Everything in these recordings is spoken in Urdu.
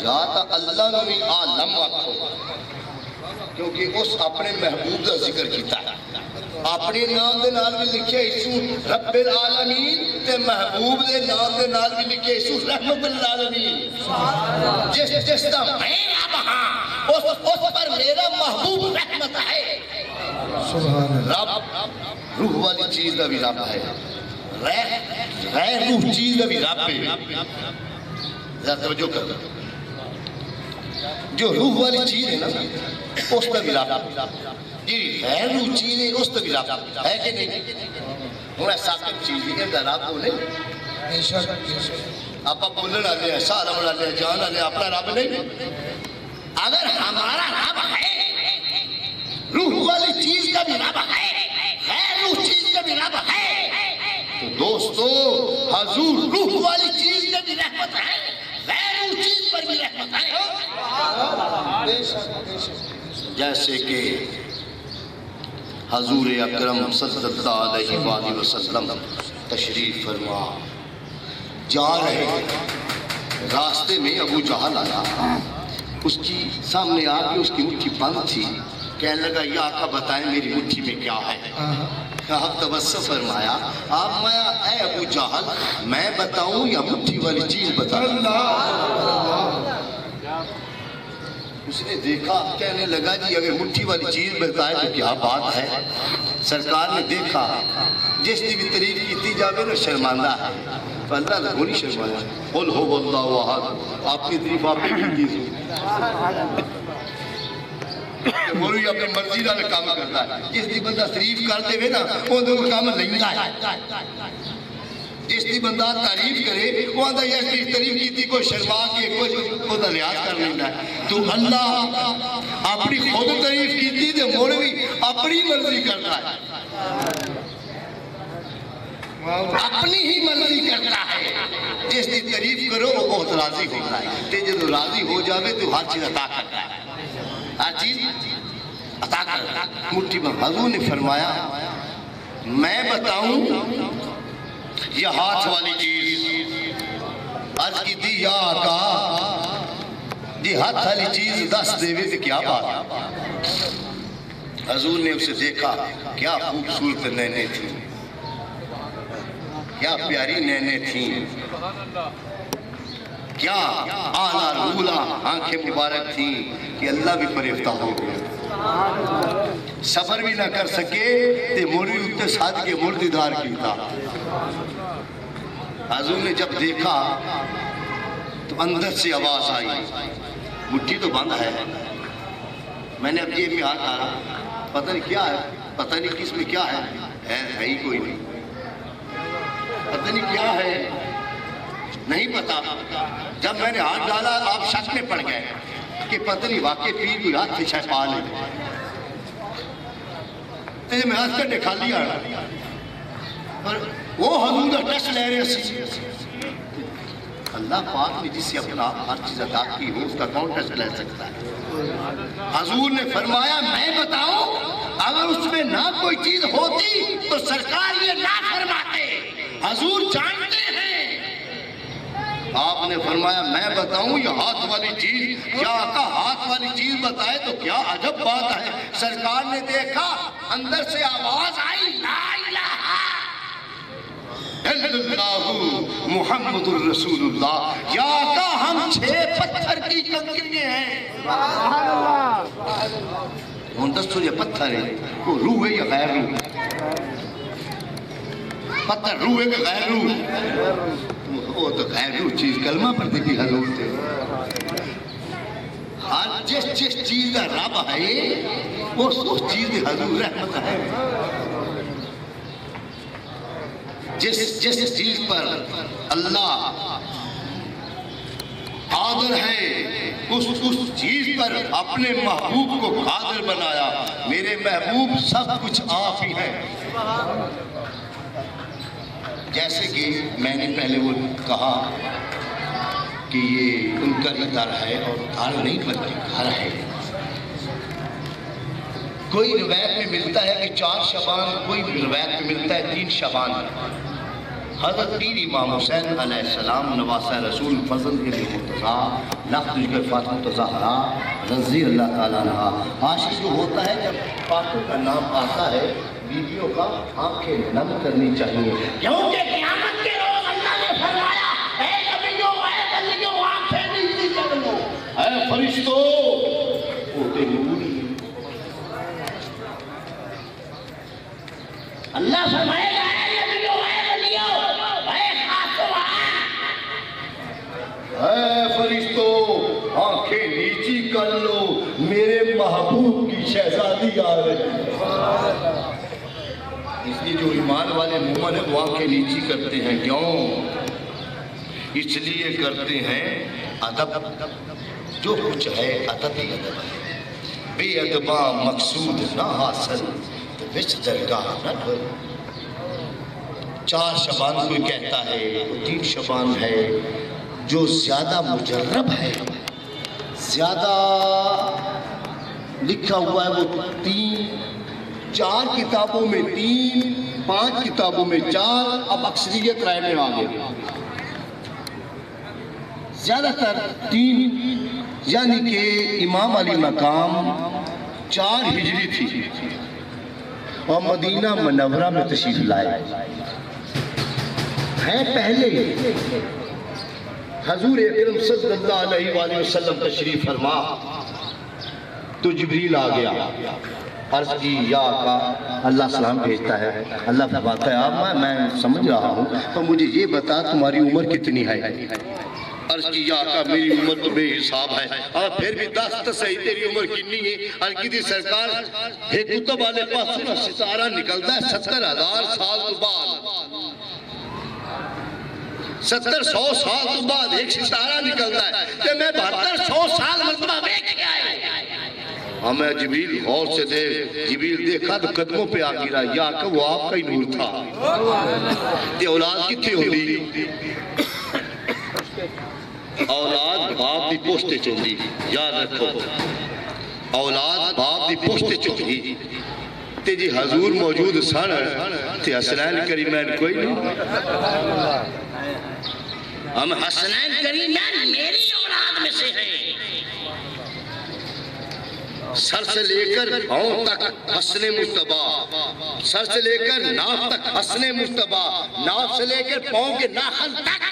ذات اللہ نو بھی عالم آکھو کیونکہ اس اپنے محبوب کا ذکر کیتا ہے اپنے نام دے نال بھی لکھے اسو رب العالمین تے محبوب دے نام دے نال بھی لکھے اسو رحمت للعالمین جس دا میں رب ہاں اس پر میرا محبوب رحمت ہے سبحان رب روح والی چیز دا بھی رب ہے غیر روح چیز دا بھی رب ہے ذرا توجہ کر جو روح والی چیز ہے نا اس کا بھی رب جی غیر روح چیز ہے اس کا بھی رب ہے کہ نہیں انہیں ساکت چیز ہے کہ رب بولے آپ بولن آنے ہیں سارا بولانے ہیں جان آنے اپنا رب نہیں اگر ہمارا رب ہے روح والی چیز کا بھی رب ہے غیر روح چیز کا بھی رب ہے تو دوستو حضور روح والی چیز کا بھی رحمت ہے غیر روح چیز پر بھی رحمت ہے جیسے کہ حضور اکرم صلی اللہ علیہ وآلہ وسلم تشریف فرما جا رہے راستے میں ابو جہل آیا اس کی سامنے آ کے اس کی مٹھی بند تھی کہنے لگا یا آقا بتائیں میری مٹھی میں کیا ہے آپ تبسم فرمایا آپ میں اے ابو جہل میں بتاؤں یا مٹھی والی چیز بتاؤں اس نے دیکھا کہنے لگا جی اگر مٹھی والی چیز بتائے تو کیا بات ہے سرکار نے دیکھا جس نے بھی تعریف کیتی جاوے نا شرماندہ ہے تو اللہ نے بولی شرماندہ قل ہو اللہ احد آپ کی تعریف آپ نے کی مولوی اپنی مرضی نال کام کرتا ہے جس دی بندہ تعریف کرتے ہوئے نا وہ دو کام لیندا ہے جس دی بندہ تعریف کرے وہ آدھا یہ تعریف کی تھی کوئی شرما کے کوئی دا لحاظ کر لینا ہے تو اللہ اپنی خود تعریف کی تھی تو مولوی اپنی مرضی کرتا ہے اپنی ہی مرضی کرتا ہے جس دی تعریف کرو وہ بہت راضی ہوتا ہے تے جب راضی ہو جاوے تو ہر چیز عطا کرتا ہے ہر چیز عطا کرتا ہے مٹھی میں حضور نے فرمایا میں بتاؤں یہ ہاتھ والی چیز عرض کی تھی یا آقا یہ ہاتھ والی چیز دس دیوے تو کیا بات حضور نے اسے دیکھا کیا خوبصورت نینے تھیں کیا پیاری نینے تھیں کیا آلہ رولا آنکھیں مبارک تھیں کہ اللہ بھی فریفتہ ہو گیا سفر بھی نہ کر سکے تے موری اتنے ساتھ کے مرددار کی تھا حضور نے جب دیکھا تو اندر سے آواز آئی مٹھی تو بند ہے میں نے اب یہ بھی ہاتھ آ پتہ نہیں کیا ہے پتہ نہیں کس میں کیا ہے ہی کوئی نہیں پتہ نہیں کیا ہے نہیں پتا جب میں نے ہاتھ ڈالا آپ شک میں پڑ گئے کہ پتہ نہیں واقعی پیر کوئی ہاتھ سے پا لے تے میں ہاتھ کٹے خالی آ رہا اور وہ حضور کا ٹیسٹ لے رہے سی اللہ پاک نے جس سے اپنا ہر چیز عطا کی ہو اس کا کون ٹیسٹ لے سکتا ہے حضور نے فرمایا میں بتاؤں اگر اس میں نہ کوئی چیز ہوتی تو سرکار یہ نہ فرماتے حضور جانتے ہیں آپ نے فرمایا میں بتاؤں یہ ہاتھ والی چیز کیا آقا ہاتھ والی چیز بتائے تو کیا عجب بات ہے سرکار نے دیکھا اندر سے آواز آئی لا الہ الا اللہ محمد الرسول اللہ یا آقا ہم 6 پتھر کی کنکریاں ہیں سبحان اللہ ہم دستور یہ پتھر ہے وہ روح ہے یا غیر روح پتھر روح ہے کہ غیر روح وہ تو غیر روح چیز کلمہ پڑھتی تھی حضور تھے ہر جس چیز کا رب ہے اس چیز کی حضور رحمت ہے جس چیز پر اللہ قادر ہے اس چیز پر اپنے محبوب کو قادر بنایا میرے محبوب سب کچھ آپ ہی ہیں جیسے کہ میں نے پہلے وہ کہا کہ یہ ان کا ہی در ہے اور در نہیں بلکہ گھر ہے کوئی روایت میں ملتا ہے کہ 4 شعبان کوئی روایت میں ملتا ہے 3 شعبان حضرت پیر امام حسین علیہ السلام نواسہ رسول فضل کے لیے مرتضیٰ لخت کے فاطمہ زہرا رضی اللہ تعالیٰ عنہ. عاشق جو ہوتا ہے جب پاکوں کا نام آتا ہے بیویوں کا آنکھیں نم کرنی چاہیے، کیونکہ قیامت کے روز اللہ نے فرمایا اے نبیوں اے بندیوں آنکھیں نیچی کر لو، اے فرشتوں ہوتے نوری. اللہ فرمائے گا اے نبیوں اے بندیوں اے خاصوں اے فرشتوں آنکھیں نیچی کر لو، میرے محبوب کی شہزادی آ رہی ہے. اس لیے جو ایمان والے مومن ہیں وہ آنکھیں نیچی کرتے ہیں. کیوں؟ اس لیے کرتے ہیں ادب جو کچھ ہے ادب ہی ادب ہے. بے ادبا مقصود نہ حاصل تو وچ درگاہ نہ ڈھل. 4 شبان کوئی کہتا ہے 3 شبان ہے. جو زیادہ مجرب ہے زیادہ لکھا ہوا ہے وہ 4 کتابوں میں 3 5 کتابوں میں 4. اب اکثریت رائے میں آ گئے زیادہ تر 3، یعنی کہ امام علی مقام 4 ہجری تھی اور مدینہ منورہ میں تشریف لائے ہیں. پہلے حضور اکرم صلی اللہ علیہ وآلہ وسلم تشریف فرما تو جبریل آ گیا. عرض کی یا آقا اللہ سلام بھیجتا ہے. اللہ فرماتا ہے آپ میں سمجھ رہا ہوں تو مجھے یہ بتا تمہاری عمر کتنی ہے. عرض کی یا آقا میری عمر تو بے حساب ہے. اور پھر بھی 10 صحیح تیری عمر کتنی ہے؟ عرض کی تھی سرکار ایک کتب والے پاس ستارہ نکلتا ہے 70,000 سال تو بعد 70-100 سال تو بعد ایک ستارہ نکلتا ہے کہ میں 72-100 سال مرتبہ دیکھ کے آئے. ہمیں جبریل غور سے جبریل دیکھا تو قدموں پہ آ گرا. یا آقا وہ آپ کا ہی نور تھا. تے اولاد کتنی ہوندی؟ اولاد باپ دی پوستے چوندی. یاد رکھو اولاد باپ دی پوستے چوندی. تے جی حضور موجود سن تے حسنین کریمین کوئی نہیں. ہم حسنین کریمین میری اولاد میں سے ہیں. سر سے لے کر پاؤں تک حسن مجتبی، سر سے لے کر ناف تک حسن مجتبی، ناف سے لے کر پاؤں کے ناخن تک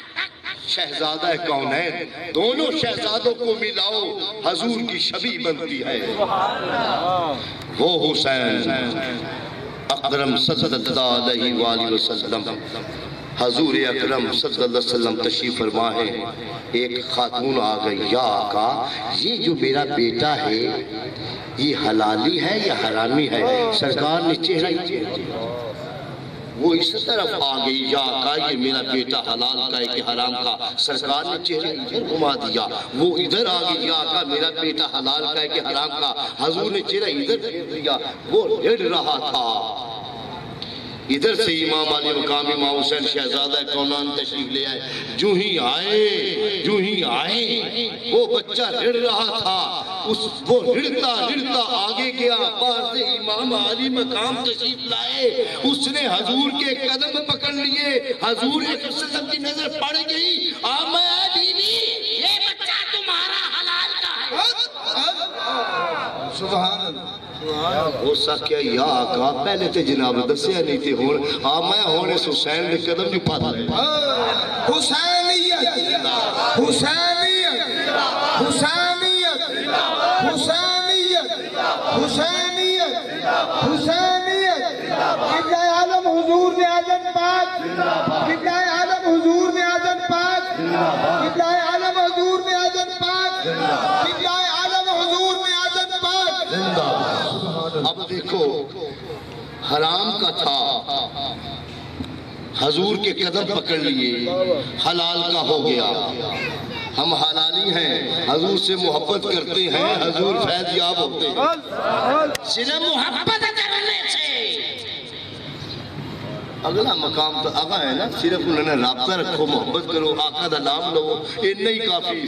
شہزادہ کونین. دونوں شہزادوں کو ملاؤ حضور کی شبیہ بنتی ہے. وہ حسین اکرم صلی اللہ علیہ وآلہ وسلم حضور اکرم صلی اللہ علیہ وسلم تشریف فرما ہے. ایک خاتون آ گئی. یا آقا یہ جو میرا بیٹا ہے یہ حلالی ہے یا حرامی ہے؟ سرکار نے چہرہ وہ اس طرف آ گئی. یا آقا یہ میرا بیٹا حلال کا ہے کہ حرام کا؟ سرکار نے چہرہ ادھر گھما دیا. وہ ادھر آ گئی. یا آقا میرا بیٹا حلال کا ہے کہ حرام کا؟ حضور نے چہرہ ادھر پھیر دیا. وہ لڑ رہا تھا. ادھر سے امام علی مقام امام حسین شہزادہ کونان تشریف لے آئے. جو ہی آئے وہ بچہ رڑ رہا تھا. وہ رڑتا آگے گیا. باہر سے امام علی مقام تشریف لائے. اس نے حضور کے قدم پکڑ لیے. حضور وسلم کی نظر پڑ گئی. آماں بیوی یہ بچہ تمہارا حلال کا ہے. سبحان اللہ. ہو سکیا یا آقا پہلے تے جناب دسیا نہیں تے ہون میں ہونے حسین نے قدم جو پاتا ہے. حسینیت حسینیت حسینیت حسینیت حسینیت حسینیت. قبلہ عالم حضور نے اذان پاک. قبلہ عالم حضور نے اذان پاک. قبلہ عالم حضور نے اذان پاک. قبلہ عالم حضور نے اذان پاک. اب دیکھو حرام کا تھا حضور کے قدم پکڑ لیے. حلال کا ہو گیا. ہم حلالی ہیں حضور سے محبت کرتے ہیں. حضور فیض یاب ہوتے ہیں صرف محبت کرنے سے. اگلا مقام تو آقا ہے نا. صرف انہوں نے رابطہ رکھو محبت کرو آقا دا نام لو اتنا ہی کافی.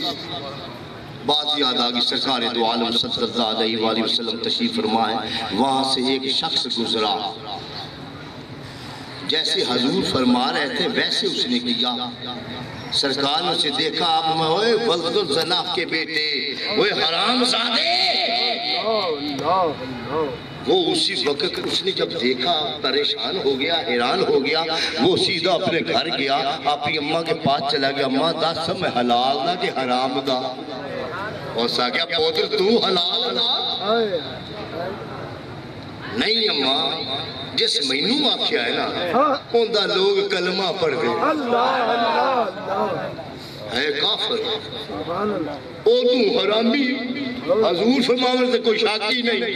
بات یاد آگی سرکار دو عالم صلی اللہ علیہ وآلہ وسلم تشریف فرمائے. وہاں سے ایک شخص گزرا جیسے حضور فرما رہے تھے ویسے اس نے کیا. سرکار نے اسے دیکھا, آپ میں ہوئے ولد الزنا کے بیٹے, وہ حرام زادے. وہ اسی وقت اس نے جب دیکھا پریشان ہو گیا, حیران ہو گیا. وہ سیدھا اپنے گھر گیا, اپنی اماں کے پاس چلا گیا. اماں دس میں حلال دا کہ حرام دا؟ اور سا کیا پوتر تو حلال دا؟ نہیں اماں, جس مینوں آکھیا ہے نا اندہ لوگ کلمہ پڑھ گئے. ہے کافر, او تو حرامی. حضور فرمانے سے کوئی شاکی نہیں,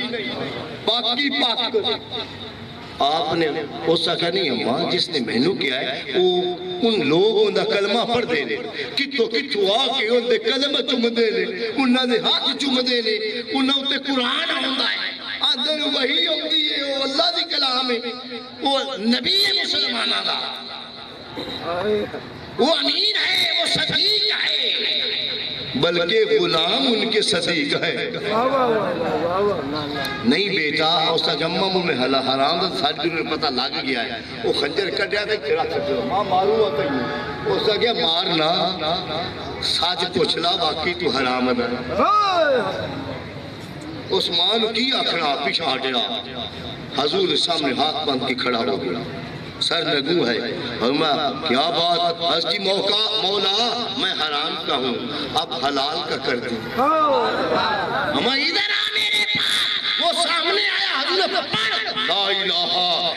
پاکی پاک. آپ نے اس کا کہا نہیں اماں, جس نے مینوں کیا ہے وہ ان لوگوں دا کلمہ پڑھ دے لے, کتو آ کے ان دے کلمہ چم دے لے, انہاں دے ہاتھ چم دے لے, انہاں تے قرآن ہوندا ہے, آدھے وہی ہوتی ہے, وہ اللہ دی کلام ہے, وہ نبی مسلمانہ دا, وہ امین ہے, وہ صدیق ہے, بلکہ غلام ان کے صدیق ہے. نہیں بیٹا, اس کا جمعہ میں حرام دا ساتھ میں پتہ لگ گیا ہے. وہ خنجر کٹیا تھا, کھڑا سکتے ہو ماں مارو ہوتا ہی. اس کا کیا مارنا, ساتھ پوچھلا واقعی تو حرام ہے. عثمان کی آخرا پیچھا ہٹیا, حضور سامنے ہاتھ باندھ کے کھڑا ہو گیا, سر نگو ہے. کیا بات, حضرت کی مولا میں حرام کا ہوں, اب حلال کا کر دیں. ہم ادھر آ میرے پاس. وہ سامنے آیا, حضور نے پڑھ لا الہ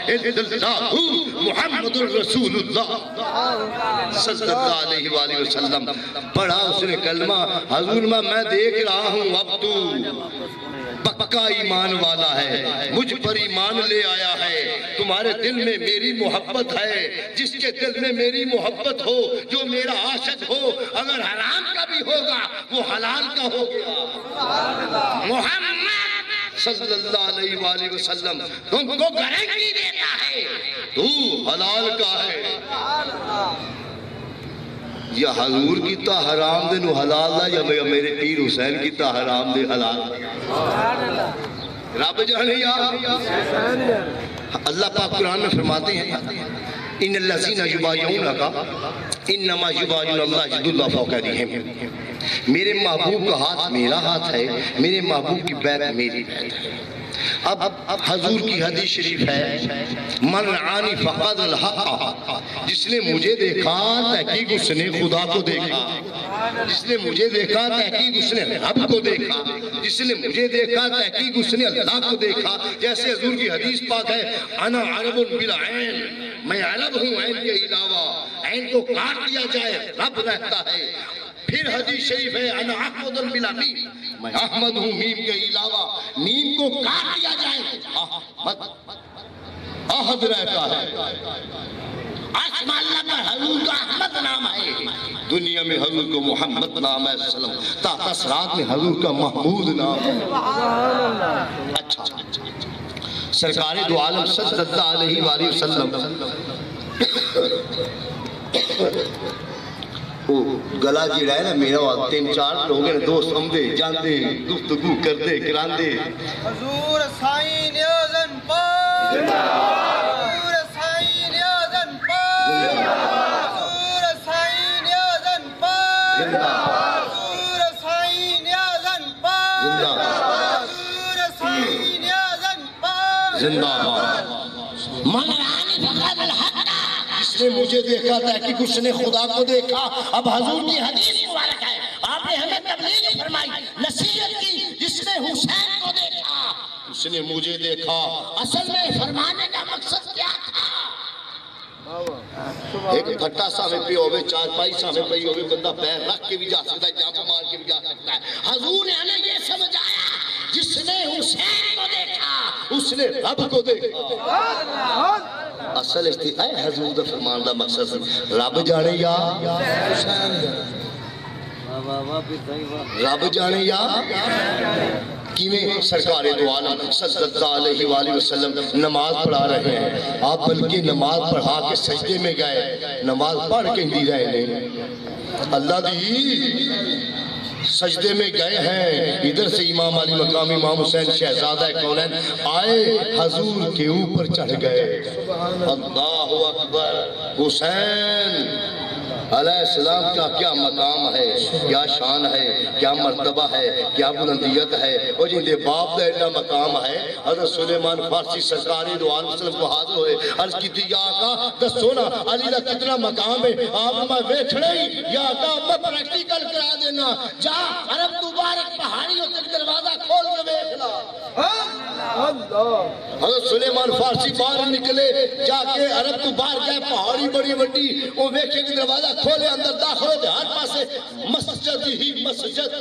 الا اللہ محمد الرسول اللہ صلی اللہ علیہ وآلہ وسلم. پڑھا اس نے کلمہ. حضور میں دیکھ رہا ہوں اب تو پکا ایمان والا ہے, مجھ پر ایمان لے آیا ہے, تمہارے دل میں میری محبت ہے. جس کے دل میں میری محبت ہو, جو میرا عاشق ہو, اگر حرام کا بھی ہوگا وہ حلال کا ہو گیا. محمد صلی اللہ علیہ وآلہ وسلم تم کو گارنٹی دیتا ہے تو حلال کا ہے. یا حضور کی تا حرام دے نو حلال دا, یا میرے پیر حسین کی تا حرام دے حلال دا. رب جانے یا اللہ پاک قرآن میں فرماتے ہیں ان الذین یبایعونک انما یبایعون اللہ ید اللہ فوق ایدیہم. میرے محبوب کا ہاتھ میرا ہاتھ ہے, میرے محبوب کی بیعت میری بیعت ہے. اب حضور کی حدیث شریف ہے من رعانی فقد الحق, جس نے مجھے دیکھا تحقیق اس نے خدا کو دیکھا. جس نے مجھے دیکھا تحقیق اس نے رب کو دیکھا. جس نے مجھے دیکھا تحقیق اس نے اللہ کو دیکھا. جیسے حضور کی حدیث پاک ہے انا عرب بلا عین, میں عرب ہوں عین کے علاوہ, عین کو کاٹ دیا جائے رب رہتا ہے. پھر حدیث شریف ہے انا احمد بلا میم, میں احمد ہوں میم کے علاوہ, میم کو کاٹ دیا جائے احمد احد رہتا ہے. آسمان اللہ پر حضور کا احمد نام ہے, دنیا میں حضور کو محمد نام ہے سلام, تحت اسرات میں حضور کا محمود نام ہے. اچھا سرکار دو عالم صلی اللہ علیہ وآلہ وسلم گلا جی رہا ہے نا میرا, 3-4 لوگ ہیں دوست ہمدے جاندے گفتگو کردے کراندے. حضور سائیں نیازن پاک, حضور سائیں نیازن پاک, حضور سائیں نیازن پاک, حضور سائیں نیازن پاک, حضور سائیں نیازن پاک. زندہ باد. من رعانی فقد الحق, جس نے مجھے دیکھا تحقیق اس نے خدا کو دیکھا. اب حضور کی حدیث مبارک ہے, آپ نے ہمیں تبلیغ فرمائی, نصیحت کی. جس نے حسین کو دیکھا اس نے مجھے دیکھا. اصل میں فرمانے کا مقصد کیا تھا؟ ایک پھٹا سا میں پی ہوئے, 4 پائی سا میں پی ہوئے, بندہ پیر رکھ کے بھی جا سکتا ہے, جامپ مار کے بھی جا سکتا ہے. حضور نے ہمیں یہ سمجھایا جس نے حسین کو دیکھا اس نے رب کو دیکھا. اصل اے حضور دا فرمان دا مقصد رب جانے یا رب جانے یا کیویں سرکار دو عالم صلی اللہ علیہ وآلہ وسلم نماز پڑھا رہے ہیں. آپ بلکہ نماز پڑھا کے سجدے میں گئے, نماز پڑھ کے ہی رہے ہیں. اللہ دی سجدے میں گئے ہیں، ادھر سے امام علی مقام امام حسین شہزادہ کونین آئے، حضور کے اوپر چڑھ گئے۔ اللہ اکبر، حسین علیہ السلام کا کیا مقام ہے، کیا شان ہے، کیا مرتبہ ہے، کیا بلندیت ہے، اور جن دے باپ دا ایڈا مقام ہے۔ حضرت سلیمان فارسی سرکار دو عالم وسلم کو حاضر ہوئے، عرض کی تھی یا آقا دسو نا علی دا کتنا مقام ہے، آپ میں ویکھنے ہی یا آقا میں پریکٹیکل کرا دینا، جا عرب مبارک پہاڑی اور تک دروازہ کھول کے ویکھنا۔ حضرت سلیمان فارسی باہر نکلے، جا کے عرب تو باہر گئے، پہاڑی بڑی بڑی، وہ ویکھے کہ دروازہ کھولے، اندر داخل ہوتے، ہر پاسے مسجد ہی مسجد،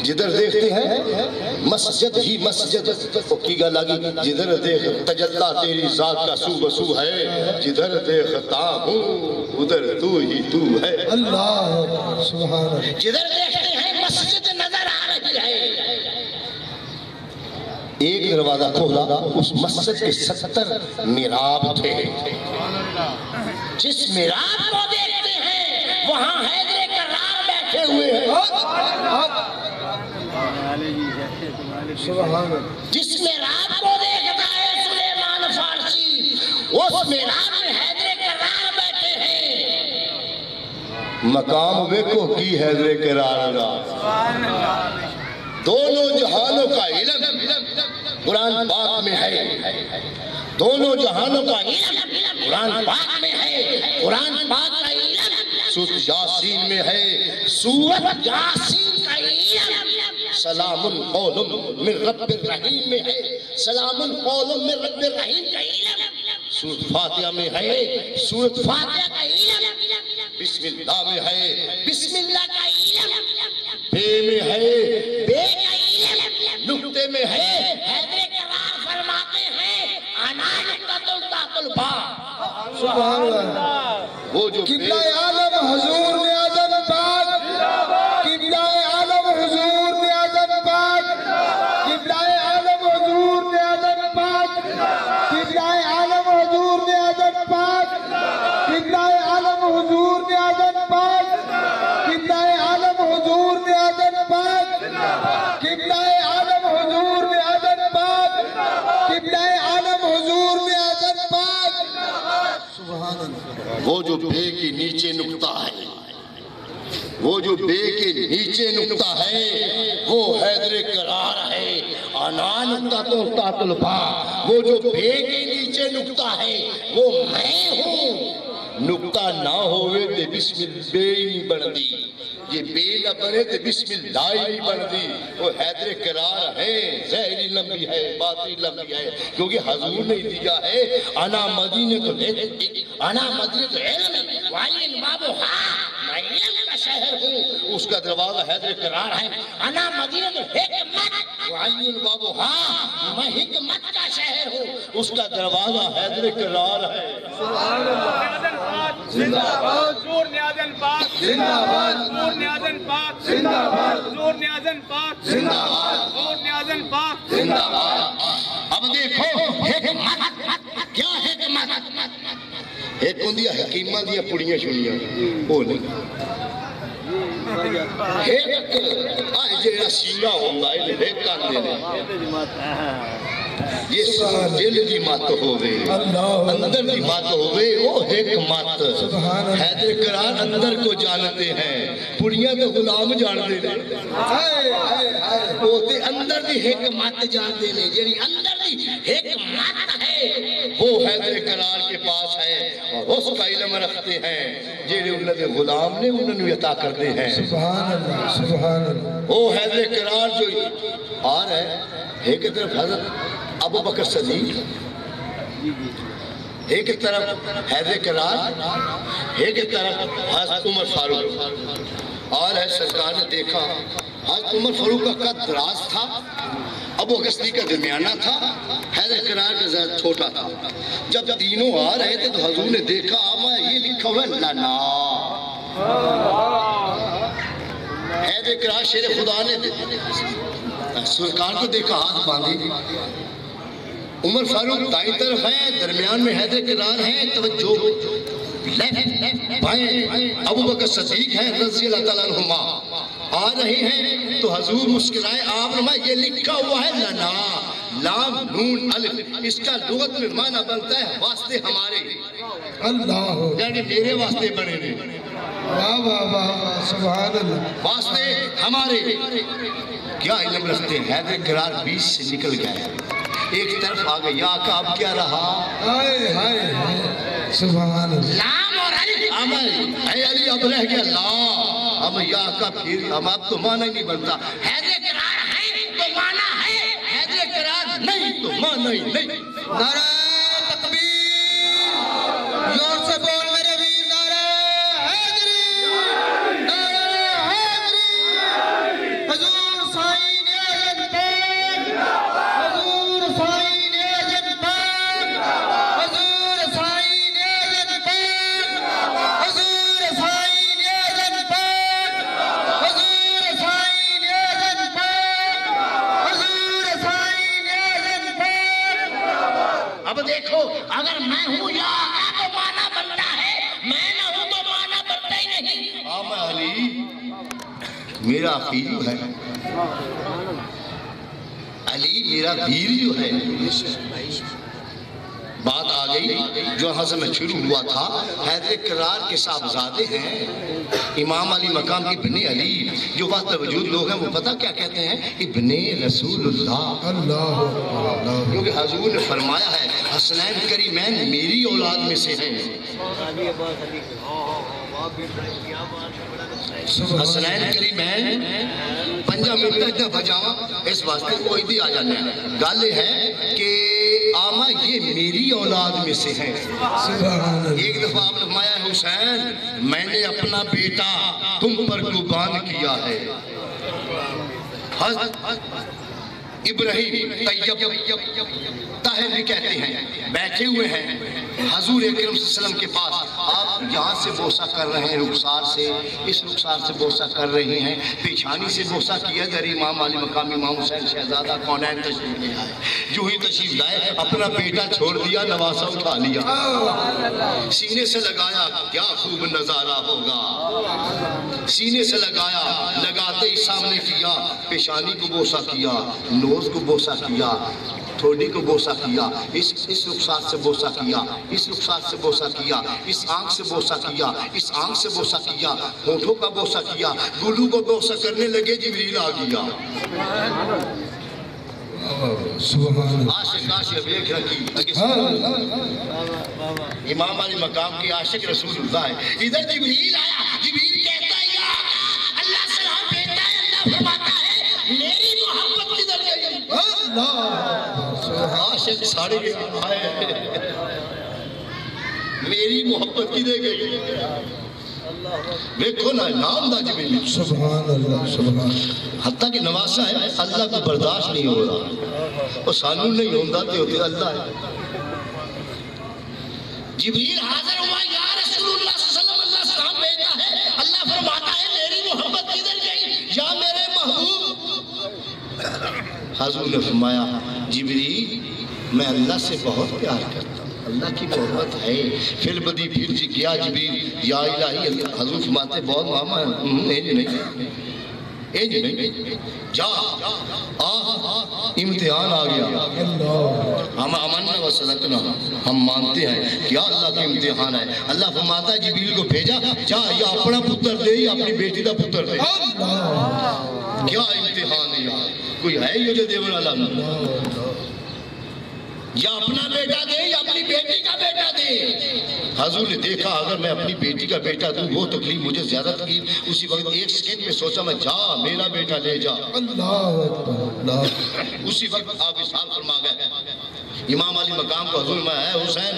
جدھر دیکھتے ہیں مسجد ہی مسجد، کی گل آگی جدھر دیکھ تجلا تیری ذات کا سو بسو ہے، جدھر دیکھتا ہوں ادھر تو ہی تو ہے۔ اللہ سبحان اللہ، جدھر دیکھتے ہیں مسجد نظر آ رہی ہے۔ ایک دروازہ کھولا، اس مسجد کے 70 محراب تھے، جس محراب کو دیکھتے ہیں وہاں حیدر کرار بیٹھے ہوئے ہیں۔ جس محراب کو دیکھتا ہے سلیمان فارسی، اس محراب میں حیدر کرار بیٹھے ہیں۔ مقام ویکھو کی حیدر کرار کا، دونوں جہانوں کا علم قرآن پاک میں ہے، دونوں جہانوں کا علم قرآن پاک میں ہے، قرآن پاک کا علم سورۃ یاسین میں ہے، سورۃ یاسین کا علم سلام قول من رب الرحیم میں ہے، سلام قول من رب الرحیم کا علم سورۃ فاتحہ میں ہے، سورۃ فاتحہ کا علم بسم اللہ میں ہے، بسم اللہ کا علم بے میں ہے، بے کا علم نقطے میں ہے۔ حیدر کرار فرماتے ہیں سبحان اللہ، وہ جو قبلہ عالم حضور نے اعظم پاک، قبلہ عالم حضور نے اعظم پاک، قبلہ عالم حضور نے اعظم پاک، قبلہ عالم حضور نے اعظم پاک، قبلہ عالم حضور نے اعظم پاک، قبلہ عالم حضور نے اعظم پاک، قبلہ عالم حضور نے اعظم پاک، قبلہ عالم حضور نے اعظم پاک۔ سبحان اللہ، وہ جو بے کے نیچے نقطہ ہے، وہ جو بے کے نیچے نقطہ ہے وہ حیدر کرار ہے، انا نقطہ تحت الباء، وہ جو بے کے نیچے نقطہ ہے وہ میں ہوں۔ نقطہ نہ ہوئے تے بسم اللہ ہی نہیں بندی، یہ بے نہ بنے تے بسم اللہ ہی نہیں بندی۔ وہ حیدر کرار ہے، ظاہری لمبی ہے، باطنی لمبی ہے، کیونکہ حضور نے دیا ہے انا مدینہ تو علم وعلی بابو میں علم کا شہر ہوں، اس کا دروازہ حیدر کرار ہے۔ انا مدینہ تو حکمت وعلی بابو میں حکمت کا شہر ہوں، اس کا دروازہ حیدر کرار ہے۔ سبحان اللہ، زندہ باد حضور نیازن پاک، زندہ باد حضور نیازن پاک، زندہ باد حضور نیازن پاک، زندہ باد حضور نیازن پاک، زندہ باد۔ اب دیکھو حکمت کیا حکمت، ایک ہوں دیا حکیمہ دیا پڑیاں شنیاں، وہ نہیں ایک آئے جیڑا سینہ ہوندہ ہے ایک کاندے نے، یہ دل دی مات ہوئے، اندر دی مات ہوئے، وہ حکمت۔ حیدر کرار اندر کو جانتے ہیں، پڑیاں تو غلام جانتے ہیں، وہ تے اندر دی حکمت جانتے ہیں، جیڑی اندر دی حکمت ہے وہ حیدر کرار کے پاس ہے، اور اس کا علم رکھتے ہیں، جیڑے انہوں نے غلام نے انہوں نے عطا کرتے ہیں۔ سبحان اللہ، سبحان اللہ، وہ حیدر کرار جو آ رہا ہے، ایک طرف حضرت ابو بکر صدیق، ایک طرف حیدر کرار، ایک طرف حضرت عمر فاروق، اور ہے سرکار نے دیکھا حضرت عمر فاروق کا قد دراز تھا، ابو بکر صدیق کا درمیانہ تھا، حیدر کرار کا ذرا چھوٹا تھا۔ جب تینوں آ رہے تھے تو حضور نے دیکھا آما یہ لکھا ہوا لنا، حیدر کرار شیر خدا نے سرکار کو دیکھا ہاتھ باندھی، عمر فاروق دائیں طرف ہے، درمیان میں حیدر کرار ہے، توجہ بھائی ابو بکر صدیق ہیں رضی اللہ تعالیٰ عنہما آ رہے ہیں تو حضور مسکرائے، آپ نے یہ لکھا ہوا ہے لنا، لام نون الف، اس کا لغت میں معنی بنتا ہے واسطے ہمارے، اللہ، یعنی میرے واسطے بنے نے، واہ واہ واہ واہ، سبحان اللہ، واسطے ہمارے۔ کیا علم رکھتے ہیں، حیدر کرار بیچ سے نکل گئے، ایک طرف آ گئے، یا آقا اب کیا رہا؟ ہائے ہائے ہائے، سبحان اللہ، لام اور الف، اے علی اب رہ گیا لا، اب یا آقا پھر اب تو معنی نہیں بنتا، حیدر کرار ہے تو معنی ہے، حیدر کرار نہیں تو معنی نہیں۔ نعرہ تکبیر، زور سے بول میرے ویر، نعرہ حیدری، نعرہ حیدری، حضور سائن اعظم پاک، حضور سائن اعظم پاک، حضور سائن اعظم پاک، حضور سائن اعظم پاک، حضور سائن اعظم پاک، حضور سائن اعظم پاک۔ اب دیکھو، اگر میں ہوں یا آقا تو معنی بنتا ہے، میں نہ ہوں تو معنی بنتا ہی نہیں۔ آمہ علی میرا پیر ہے، علی میرا پیر جو ہے۔ بات آ گئی جو حضر میں شروع ہوا تھا، حیدر کرار کے صاحبزادے ہیں امام علی مقام ابن علی، جو وقت وجود لوگ ہیں وہ پتہ کیا کہتے ہیں؟ ابن رسول اللہ، اللہ، کیونکہ حضور نے فرمایا ہے حسنین کریمین میری اولاد میں سے ہیں، حسنین کریمین پنجہ منٹ اتنا بجاواں اس واسطے کوئی بھی آ جانے ہیں، گل ہے کہ آمہ یہ میری اولاد میں سے ہیں۔ سبحان اللہ، ایک دفعہ آپ نے فرمایا ہے حسین میں نے اپنا بیٹا تم پر قربان کیا ہے، حضرت ابراہیم طیب طاہر بھی کہتے ہیں، بیٹھے ہوئے ہیں حضور اکرم صلی اللہ علیہ وسلم کے پاس، آپ یہاں سے بوسہ کر رہے ہیں رخسار سے، اس رخسار سے بوسہ کر رہے ہیں، پیچھانی سے بوسہ کیا، در امام علی مقام امام حسین شہزادہ کونین تشریف لے آئے، جو ہی تشریف لائے اپنا بیٹا چھوڑ دیا، نواسہ اٹھا لیا، سینے سے لگایا، کیا خوب نظارہ ہوگا، سینے سے لگایا، لگاتے ہی سامنے کیا، پیشانی کو بوسہ کیا، نوز کو بوسہ کیا، تھوڑی کو بوسہ کیا، اس رخسار سے بوسہ کیا، اس رخسار سے بوسہ کیا، اس آنکھ سے بوسہ کیا، اس آنکھ سے بوسہ کیا، ہونٹوں کا بوسہ کیا، گلو کو بوسہ کرنے لگے، جبریل آ گیا۔ سبحان اللہ، عاشق عاشق ایک رکھی، امام علی مقام کی عاشق رسول اللہ ہے، ادھر جبریل آیا، جبریل کہتا ہے یا اللہ سلام بھیجتا ہے، اللہ فرماتا ہے میری محبت کدھر گئی؟ عاشق ساڑھے کے آئے، میری محبت کدھر گئی؟ دیکھو نا نام دا جبریل، سبحان اللہ، سبحان اللہ، حتیٰ کہ نواسہ ہے اللہ کو برداشت نہیں ہو رہا، اور سانو نہیں ہوندہ تے ہوتے اللہ ہے۔ جبریل حاضر ہوا، یا رسول اللہ صلی اللہ علیہ وسلم، اللہ سلام بھیجتا ہے، اللہ فرماتا ہے میری محبت کدھر گئی یا میرے محبوب؟ حضور نے فرمایا جبریل میں اللہ سے بہت پیار کرتا ہوں، اللہ کی محبت ہے، پھر بدی پھر جی گیا جبریل، یا الہی، حضور فرماتے بہت ماما اینج نہیں، جا امتحان آ گیا، ہم امنا و صدقنا، ہم مانتے ہیں کہ اللہ کا امتحان ہے، اللہ فرماتا ہے جبریل کو بھیجا، جا یا اپنا پتر دے یا اپنی بیٹی کا پتر دے، کیا امتحان ہے یار، کوئی ہے یہ جو دیون اللہ، یا اپنا بیٹا دے یا اپنی بیٹی کا بیٹا دے۔ حضور نے دیکھا اگر میں اپنی بیٹی کا بیٹا دوں وہ تکلیف مجھے زیادہ تکلیف، اسی وقت ایک سیکنڈ میں سوچا میں جا میرا بیٹا لے جا، اسی وقت آپ ارشاد فرما گئے۔ امام علی مقام کو حضور میں اے حسین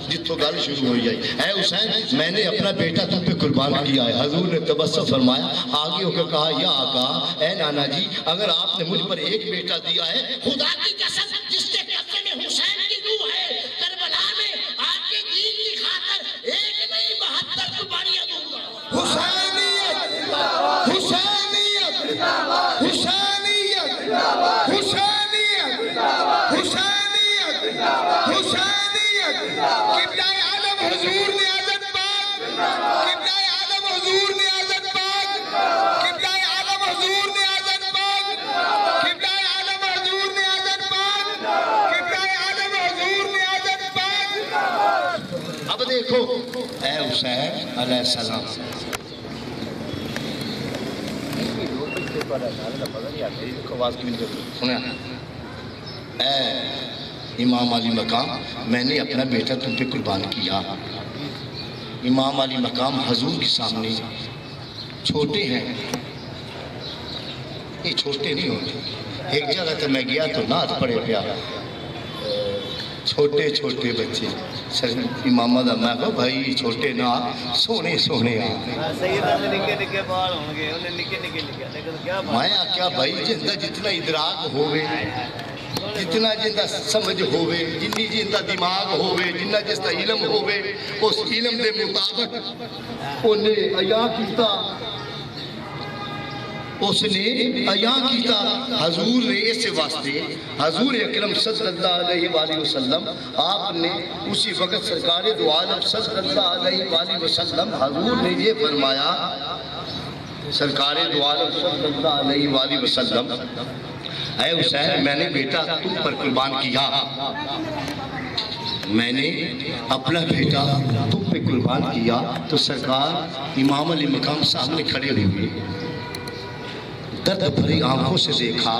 جتوں گل شروع ہوئی جائے، اے حسین میں نے اپنا بیٹا تم پہ قربان کیا ہے۔ حضور نے تبسم فرمایا، آگے ہو کے کہا یا آقا اے نانا جی اگر آپ نے مجھ پر ایک بیٹا دیا ہے، خدا کی قسم جس کے قبضے میں حسین کی روح ہے، کربلا میں آپ کے دین کی خاطر ایک نہیں 72 قربانیاں دوں گا۔ حسینیت، حسینیت، حسینیت، حسینیت، حسینیت، حسینیت، قبلہ عالم حضور نے اعظم پاک علیہ السلام سنیں اے امام علی مقام میں نے اپنا بیٹا تم پہ قربان کیا. امام علی مقام حضور کے سامنے چھوٹے ہیں, یہ چھوٹے نہیں ہوتے. ایک جگہ تو میں گیا تو نعت پڑے پیا چھوٹے چھوٹے بچے سر امام دا میں کہا بھائی چھوٹے نہ سونے سونے آ میں کیا بھائی جندہ جتنا ادراک ہوئے جتنا جندہ سمجھ ہوئے جنی جندہ دماغ ہوئے جنہ جستا علم ہوئے اس علم دے مطابق انہیں عیاں کیتا اس نے عیاں کیتا. حضور نے اس واسطے حضور اکرم صلی اللہ علیہ وآلہ وسلم آپ نے اسی وقت سرکار دو عالم صلی اللہ علیہ وآلہ وسلم حضور نے یہ فرمایا سرکار دو عالم صلی اللہ علیہ وآلہ وسلم اے حسین میں نے بیٹا تم پر قربان کیا, میں نے اپنا بیٹا تم پہ قربان کیا. تو سرکار امام علی مقام سامنے کھڑے ہوئے درد بھری آنکھوں سے دیکھا.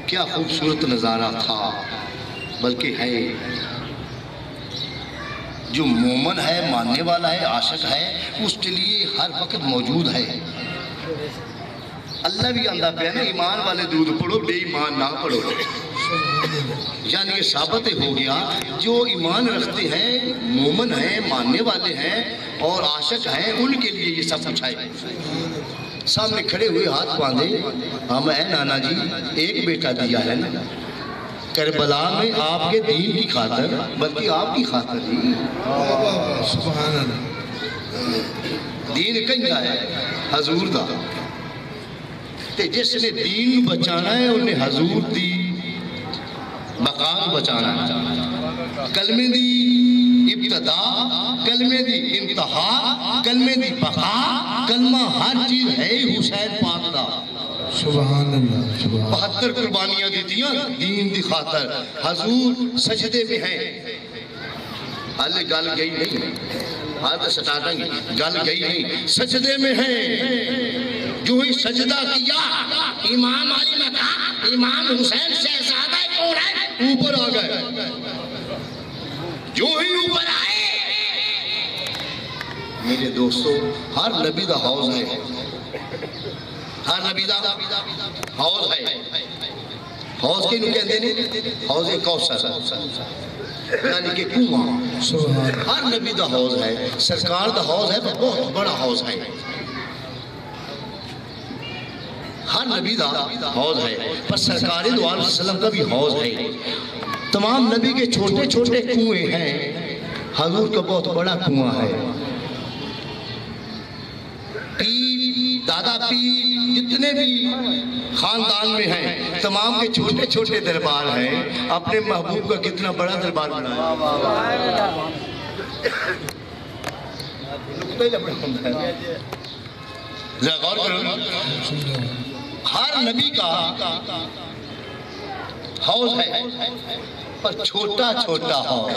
کیا خوبصورت نظارہ تھا. بلکہ ہے جو مومن ہے ماننے والا ہے عاشق ہے اس کے لیے ہر وقت موجود ہے. اللہ بھی اندہ پہ نا ایمان والے دودھ پڑھو بے ایمان نہ پڑھو. یعنی یہ ثابت ہو گیا جو ایمان رکھتے ہیں مومن ہیں ماننے والے ہیں اور عاشق ہیں ان کے لیے یہ سب کچھ ہے. سامنے کھڑے ہوئے ہاتھ باندھے ہم اے نانا جی ایک بیٹا دیا ہے نا کربلا میں آپ کے دین کی خاطر بلکہ آپ کی خاطر ہی سبحان اللہ دین کہیں ہے حضور دا تے جس نے دین بچانا ہے انہیں حضور دی مقام بچانا ہے. کلمے دی ابتدا کلمے دی انتہا کلمے دی بقا کلمہ ہر چیز ہے حسین پاک دا. سبحان اللہ سبحان 72 قربانیاں دیتیاں دین دی خاطر. حضور سجدے میں ہیں. حالے گل گئی نہیں حالے سٹاٹیں گے گل گئی نہیں سجدے میں ہیں. جو ہی سجدہ کیا امام علی مقام امام حسین شہزادہ کون ہے اوپر آ گئے. جو ہی اوپر آئے میرے دوستو ہر نبی دا حوض ہے ہر نبی دا حوض ہے. حوض کے نو کہندے نے حوض کوثر یعنی کہ کنواں. سبحان ہر نبی دا حوض ہے. سرکار دا حوض ہے بہت بڑا حوض ہے. ہر نبی دا حوض ہے پر سرکار دو عالم وسلم کا بھی حوض ہے. تمام نبی کے چھوٹے چھوٹے کنویں ہیں حضور کا بہت بڑا کنواں ہے. پیر دادا پیر جتنے بھی خاندان میں ہیں تمام کے چھوٹے چھوٹے دربار ہیں. اپنے محبوب کا کتنا بڑا دربار بنایا. ذرا غور کرو ہر نبی کا حوض ہے پر چھوٹا چھوٹا حوض.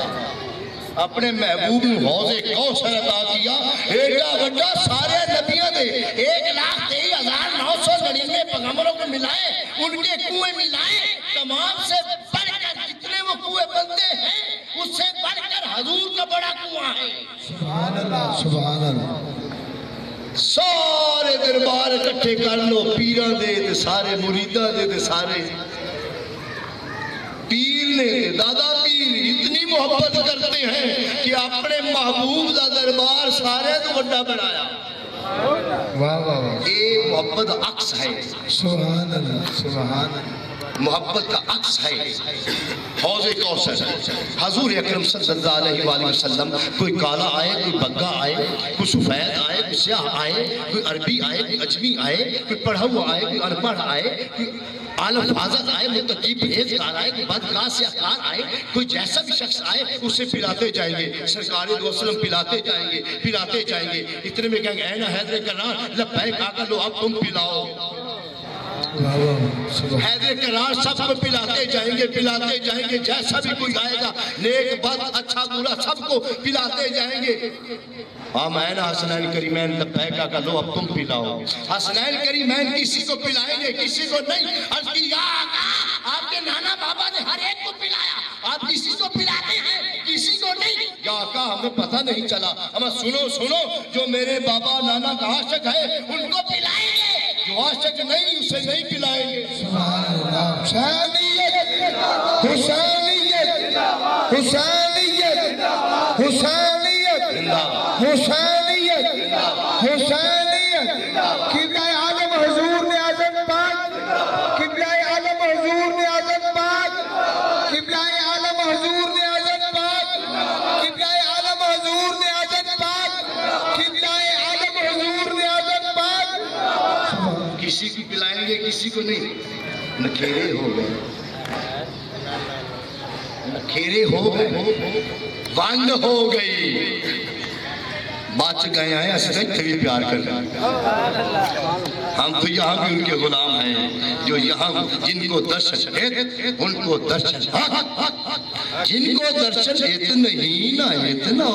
اپنے محبوب حوض کوثر عطا کیا ایڈا بڑا سارے نبیوں دے 1,23,999 پیغمبروں کو ملائے ان کے کنویں ملائے. تمام سے بڑھ کر جتنے وہ کنویں بنتے ہیں اس سے بڑھ کر حضور کا بڑا کنواں ہے. سبحان اللہ سبحان اللہ. سارے دربار اکٹھے کر لو پیران دے سارے مریدان دے سارے پیر نے دادا پیر اتنی محبت کرتے ہیں کہ اپنے محبوب دا دربار سارے تو بڑا بنایا. واہ واہ واہ یہ محبت عکس ہے. سبحان اللہ سبحان اللہ. محبت کا عکس ہے حوض کوثر. حضور اکرم صلی اللہ علیہ وآلہ وسلم کوئی کالا آئے کوئی بگا آئے کوئی سفید آئے کوئی سیاہ آئے کوئی عربی آئے کوئی اجمی آئے کوئی پڑھا ہوا آئے کوئی ان پڑھ آئے کوئی عالم حاضر آئے متقی پرہیزگار آئے کوئی بدکار سیاہکار آئے کوئی جیسا بھی شخص آئے اسے پلاتے جائیں گے. سرکار دو وسلم پلاتے جائیں گے پلاتے جائیں گے. اتنے میں کہیں گے اے نا حیدر کرار لبیک آقا لو اب تم پلاؤ. حیدر کرار سب کو پلاتے جائیں گے جیسا بھی کوئی آئے گا نیک بد اچھا برا سب کو پلاتے جائیں گے. آمین حسنین کریمین لبیک آقا لو اب تم پلاؤ. حسنین کریمین کسی کو پلائیں گے کسی کو نہیں. عرض کی یا آقا آپ کے نانا بابا نے ہر ایک کو پلایا آپ کسی کو پلاتے ہیں کسی کو نہیں. یا آقا ہمیں پتہ نہیں چلا. ہمیں سنو جو میرے بابا نانا کا عاشق ہے ان کو پلائیں گے جو عاشق نہیں اسے نہیں پلائیں گے. حسینیت حسینیت حسینیت حسینیت حسینیت حسینیت قبلہ عالم حضور نے اعظم پاک قبلہ عالم حضور نے اعظم پاک قبلہ عالم حضور نے اعظم پاک قبلہ عالم حضور نے اعظم پاک قبلہ عالم حضور نے اعظم پاک. کسی کو پلائیں گے کسی کو نہیں. نکھیرے ہو گئے ونڈ ہو گئی بچ گئے ہیں اسے بھی پیار کر رہے ہیں. ہم تو یہاں بھی ان کے غلام ہیں جو یہاں جن کو درشن ان کو درشن جن کو درشن نہیں نہ اتنا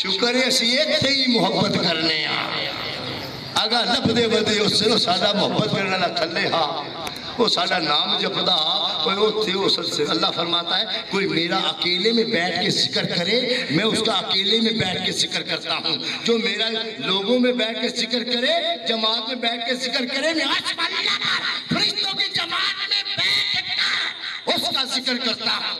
شکر ہے اسی ایک تھے ہی محبت کرنے اگر لب دے بدے اس سے سادہ محبت کرنے نہ تھلے ہاں وہ سادہ نام جپدا اللہ فرماتا ہے کوئی میرا اکیلے میں بیٹھ کے ذکر کرے میں اس کا اکیلے میں بیٹھ کے ذکر کرتا ہوں. جو میرا لوگوں میں بیٹھ کے ذکر کرے جماعت میں بیٹھ کے ذکر کرے میں فرشتوں کی جماعت میں بیٹھ کر اس کا ذکر کرتا ہوں.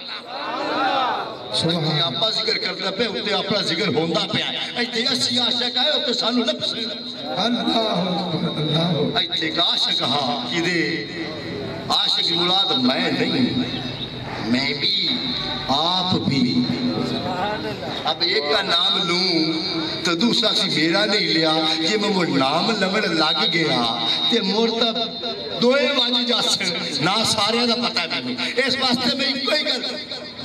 آپ ذکر کرتا پہ اتنے اپنا ذکر ہوندہ پہ آئے ایتے اسی عاشق آئے اتنے سانو لپس ایتے کا عاشق ہاں کی دے عاشق مراد میں نہیں میں بھی آپ بھی. اب ایک کا نام لوں تو دوسرا سی میرا نہیں لیا یہ میں وہ نام لگڑ لگ گیا تے مرتب دوئے واجی جاسن نہ سارے دا پتہ بھی نہیں. اس واسطے میں کوئی کر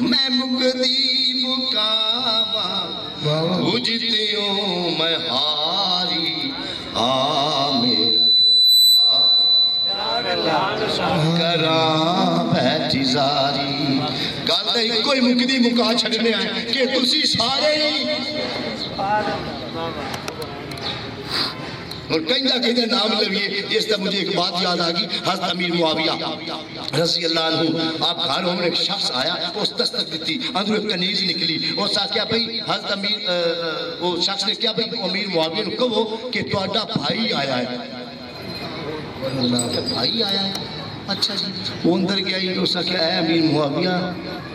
میں مقدی مقامہ تجھتیوں میں ہاری میرا کرام بیٹھی زاری گل نہیں کوئی مقدی مقا چھڑنے آئے کہ تسی سارے ہی اور کہیں نام لگیے. جس طرح مجھے ایک بات یاد آگی حضرت امیر معاویہ رضی اللہ عنہ آپ گھر ہوں ایک شخص آیا اس دستک دیتی اندر ایک کنیز نکلی اور ساتھ کیا بھئی حضرت امیر وہ شخص نے کیا بھئی امیر معاویہ نے کہو کہ تہاڈا بھائی آیا ہے. بھائی آیا ہے اچھا جی وہ اندر گیا ہی اس نے کہا اے امیر معاویہ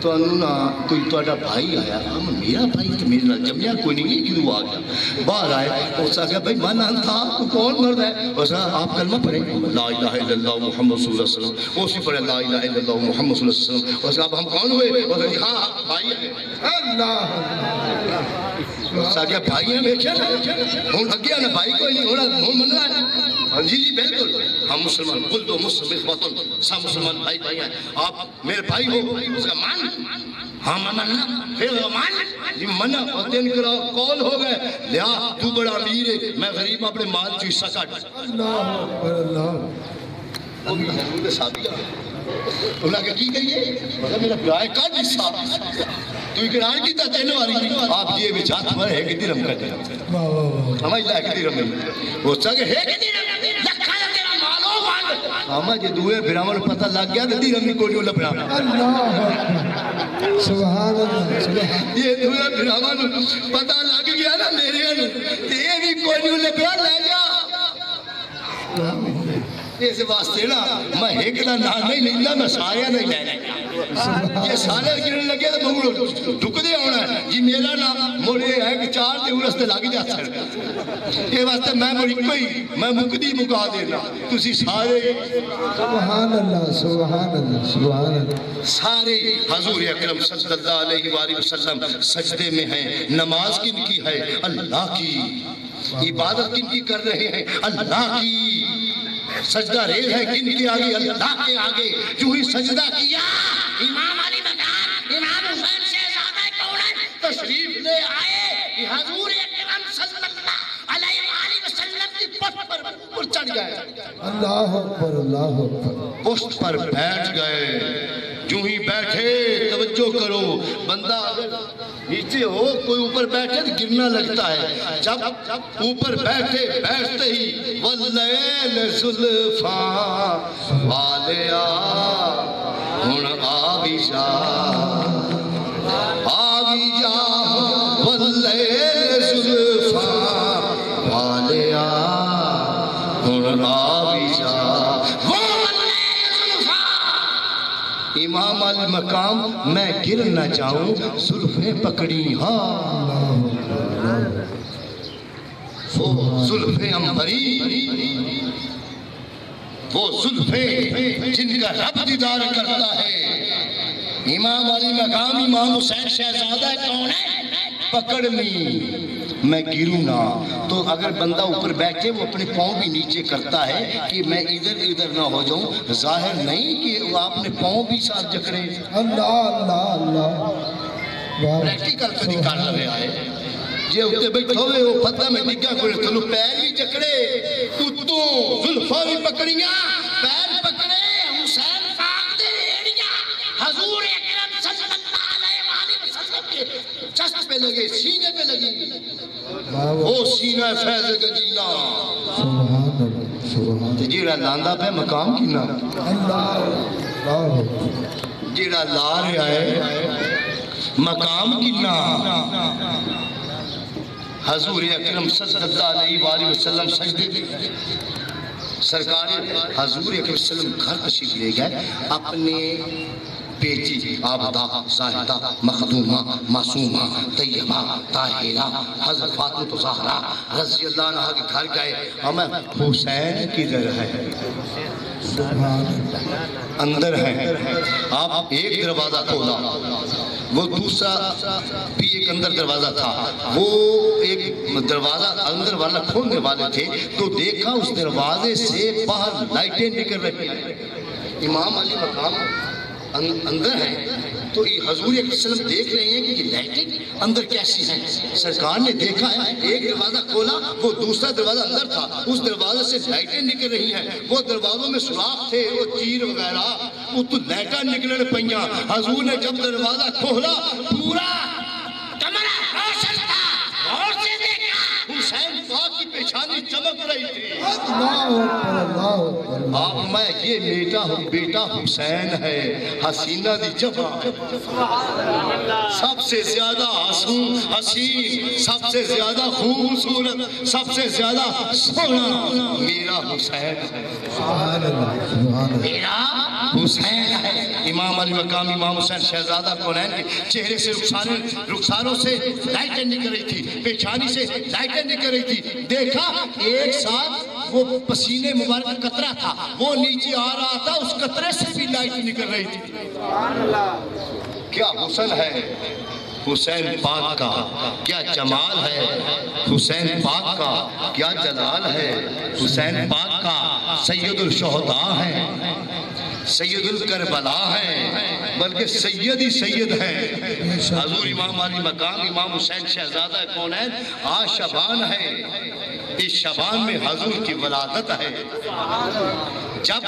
تو انہوں نا کوئی تہاڈا بھائی آیا. میرا بھائی تو میرے نال جمعہ کوئی نہیں ہے کیوں آ گیا باہر آئے اس نے کہا بھائی من انتھا تو کون مرد ہے اس نے آپ کلمہ پڑھیں لا الہ الا اللہ محمد صلی اللہ علیہ وسلم اسی پڑھے لا الہ الا اللہ محمد صلی اللہ علیہ وسلم. اس نے کہا اب ہم کون ہوئے اس نے کہا ہاں بھائی اللہ اس نے کہا بھائی ہیں بیچے ہوں لگیا نا بھائی کوئی نہیں ہونا ہوں من رہا ہے جی جی بالکل ہم مسلمان کل دو مسلم وطن سب مسلمان بھائی بھائی ہیں آپ میرے بھائی ہو. اس کا مان ہاں مانا پھر مان منا اور دن کرو کال ہو گئے لیا تو بڑا امیر ہے میں غریب اپنے مال جو حصہ کاٹ اللہ اکبر اللہ حضور کے ساتھ انہوں نے کی کہیے میرا برائے کا حصہ تو اقرار کی تا تینوں والی آپ یہ بچا تمہارے ہے کہ درم کرتے ہمیں اللہ ہے کہ درم نہیں وہ سکے ہے کہ درم لکھا ہے تیرا مالو مان ہمیں جو دوئے برامان پتہ لگ گیا تو درم نہیں کوئی نہیں لپنا اللہ سبحان اللہ یہ دوئے برامان پتہ لگ گیا نا میرے یہ بھی کوئی نہیں لپنا لے جا اس واسطے نا میں ایک دا نام نہیں لیندہ میں سارے نہیں لینا یہ سارے گرنے لگے تو میں ڈھک دے ہونا ہے جی میرا نام موڑے ہے کہ چار دے ارستے لگ جاتا ہے یہ واسطے میں موڑی کوئی میں مقدی مقا دینا تسی سارے سبحان اللہ سبحان اللہ سبحان اللہ سارے حضور اکرم صلی اللہ علیہ وآلہ وسلم سجدے میں ہیں. نماز کن کی ہے اللہ کی عبادت کن کی کر رہے ہیں اللہ کی سجدہ ریز ہے کن کے آگے اللہ کے آگے جو ہی سجدہ کیا امام علی مقام امام حسین شہزادہ کونین تشریف لے آئے کہ حضور اکرم صلی اللہ علیہ وآلہ وسلم کی پت پر پر چڑھ گئے, اللہ اکبر اللہ اکبر. پشت پر بیٹھ گئے. جو ہی بیٹھے, توجہ کرو, بندہ اگر نیچے ہو کوئی اوپر بیٹھے تو گرنا لگتا ہے. جب اوپر بیٹھتے ہی واللیل زلفاں والیا ہن آگی جا واللیل زلفاں والیا ہن آگی جا. امام علی مقام میں گر نہ جاؤں, زلفیں پکڑی ہاں وہ زلفیں امبری, وہ زلفیں جن کا رب دیدار کرتا ہے. امام علی مقام امام حسین شہزادہ کون ہے؟ پکڑ لی میں گروں نہ. تو اگر بندہ اوپر بیٹھے وہ اپنے پاؤں بھی نیچے کرتا ہے کہ میں ادھر نہ ہو جاؤں. ظاہر نہیں کہ آپ نے پاؤں بھی ساتھ جکڑے. اللہ اللہ اللہ. پریکٹیکل کدی کر لے آئے جے اتنے بیٹھے ہوئے وہ پتہ میں ڈگا کوئی تھلو پیر بھی جکڑے, اتوں زلفاں بھی پکڑیاں, پیر پکڑے, حسین پاک دے ایڑیاں حضور اکرم صلی اللہ علیہ وسلم کے چست پہ لگے, سینے پہ لگی. وہ سینہ فیض گدینا جیڑا لاندا پہ مقام کینا, جیڑا لا رہا ہے مقام کینا. حضور اکرم صلی اللہ علیہ وآلہ وسلم سجدے بھی, سرکار حضور اکرم صلی اللہ علیہ وسلم گھر تشریف لے گئے. اپنے بیٹی عابدہ زاہدہ مخدومہ معصومہ طیبہ طاہرہ حضرت فاطمہ زہرا رضی اللہ عنہ کے گھر گئے. ہمیں حسین کدھر ہے؟ اندر ہے. آپ ایک دروازہ کھولا, وہ دوسرا بھی ایک اندر دروازہ تھا, وہ ایک دروازہ اندر والا کھولنے والے تھے تو دیکھا اس دروازے سے باہر لائٹیں نکل رہی ہیں. امام علی مقام اندر ہے تو یہ حضور صلی اللہ علیہ وسلم دیکھ رہے ہیں کہ یہ لائٹیں اندر کیسی ہیں. سرکار نے دیکھا ہے, ایک دروازہ کھولا, وہ دوسرا دروازہ اندر تھا, اس دروازے سے لائٹیں نکل رہی ہیں. وہ دروازوں میں سوراخ تھے, وہ تیر وغیرہ, وہ تو لائٹیں نکلنے پئیاں. حضور نے جب دروازہ کھولا پورا کمرہ روشن تھا, غور سے دیکھا حسین پاک کی پیشانی چمک رہی تھی. آپ میں یہ بیٹا حسین ہے, حسینہ دی جبہ, سب سے زیادہ حسین, سب سے زیادہ خوبصورت, سب سے زیادہ سونا میرا حسین ہے, میرا حسین ہے. امام علی مقام امام حسین شہزادہ کونین کے چہرے سے رخساروں سے لائٹیں نکل رہی تھی, پیشانی سے لائٹیں نکل رہی تھی. دیکھا ایک ساتھ وہ پسینے مبارک کا قطرہ تھا, وہ نیچے آ رہا تھا, اس قطرے سے بھی لائٹ نکل رہی تھی. کیا حسن ہے حسین پاک کا, کیا جمال ہے حسین پاک کا, کیا جلال ہے حسین پاک کا. سید الشہداء ہیں, سید الکربلا ہیں, بلکہ سید ہی سید ہیں. حضور امام علی مقام امام حسین شہزادہ کونین آج شبان ہے. اس شبان میں حضور کی ولادت ہے. جب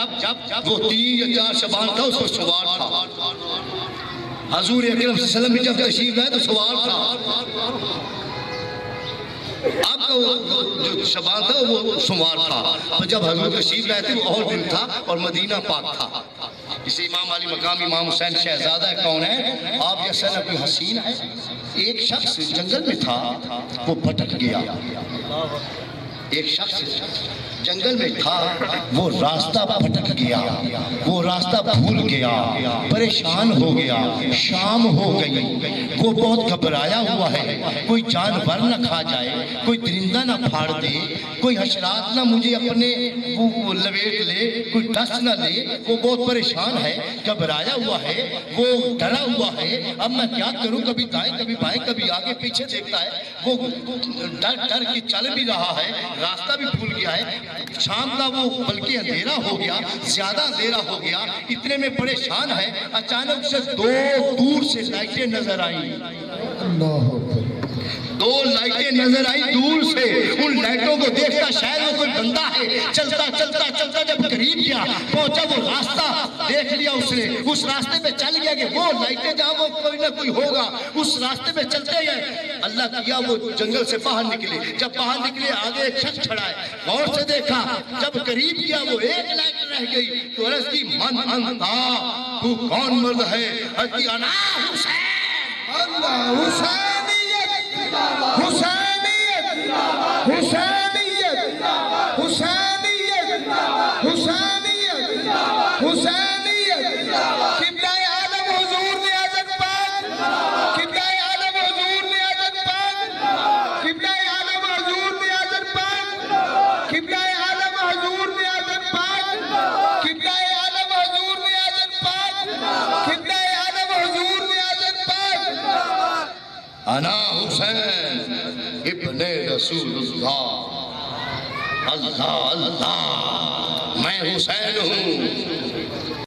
وہ 3 یا 4 شبان تھا اس کو سوار تھا. حضور اکرم صلی اللہ علیہ وسلم بھی جب تشریف لائے تو سوار تھا. اب کا جو شبان تھا وہ سوار تھا, اور جب حضور تشریف لائے تھے وہ اور دن تھا اور مدینہ پاک تھا. اسے امام علی مقام امام حسین شہزادہ کون ہے؟ آپ جیسا نہ کوئی حسین ہے. ایک شخص جنگل میں تھا, وہ بھٹک گیا. ایک شخص جنگل میں تھا, وہ راستہ بھٹک گیا, وہ راستہ بھول گیا, پریشان ہو گیا. شام ہو گئی, وہ بہت گھبرایا ہوا ہے, کوئی جانور نہ کھا جائے, کوئی درندہ نہ پھاڑ دے, کوئی حشرات نہ مجھے اپنے لپیٹ لے, کوئی ڈس نہ لے. وہ بہت پریشان ہے, گھبرایا ہوا ہے, وہ ڈرا ہوا ہے. اب میں کیا کروں, کبھی دائیں کبھی بائیں کبھی آگے پیچھے دیکھتا ہے. وہ ڈر کے چل بھی رہا ہے, راستہ بھی بھول گیا ہے. شام کا وہ بلکہ اندھیرا ہو گیا, زیادہ اندھیرا ہو گیا. اتنے میں پریشان ہے, اچانک سے 2 دور سے لائٹیں نظر آئیں. 2 لائٹیں نظر آئی دور سے. ان لائٹوں کو دیکھتا شاید وہ کوئی بندہ ہے, چلتا چلتا چلتا جب قریب گیا پہنچا وہ راستہ دیکھ لیا اس نے، اس راستے پہ چل گیا کہ وہ لائٹیں جہاں وہ کوئی نہ کوئی ہوگا، اس راستے پہ چلتے گئے، اللہ کیا وہ جنگل سے باہر نکلے، جب باہر نکلے آگے ایک شخص کھڑا ہے، غور سے دیکھا، جب قریب گیا وہ ایک لائٹ رہ گئی تو عرض کی من انتا، تو کون مرد ہے؟ عرض کی انا حسین۔ اللہ حسینیت حسینیت حسینیت حسینیت حسینیت حسینیت قبلہ عالم حضور نے اعظم پاک، قبلہ عالم حضور نے اعظم پاک، قبلہ عالم حضور نے اعظم پاک، قبلہ عالم حضور نے اعظم پاک، قبلہ عالم حضور نے اعظم پاک، قبلہ عالم حضور نے اعظم پاک۔ انا حسین ابن رسول اللہ، اللہ اللہ میں حسین ہوں۔